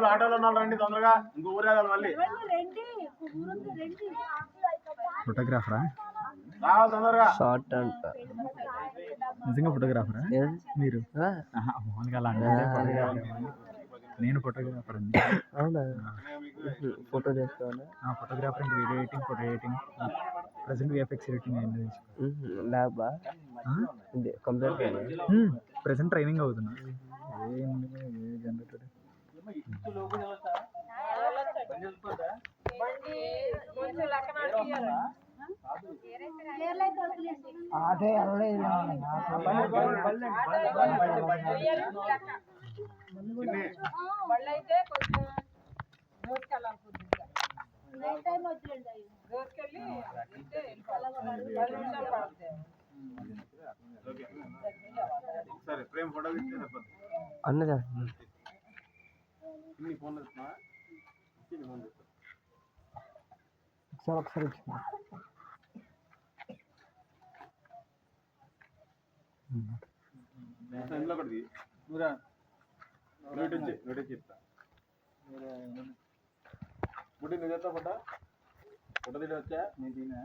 ఆటోలో ఉన్నారు రండి తొందరగా ఇంకో ఊరేదాలి మళ్ళీ ఫోటోగ్రాఫరా రావాలి తొందరగా షార్ట్ అంట నిజంగా ఫోటోగ్రాఫరా మీరు మామూలుగా అలా నేను ఫోటోగ్రాఫర్ అండి అవునా ఫోటో చేస్తాను photographer and video editing photo editing present VFX editing అయింది ల్యాబా కంప్యూటర్ ప్రజెంట్ ట్రైనింగ్ అవుతున్నా జనరేటర్ అన్నదా ఒకసారి ఇంట్లో ఒకటి చెప్తా బుడ్డి నువ్వు చెప్తా ఫోటో ఫోటో తీసి వచ్చా నేను తినా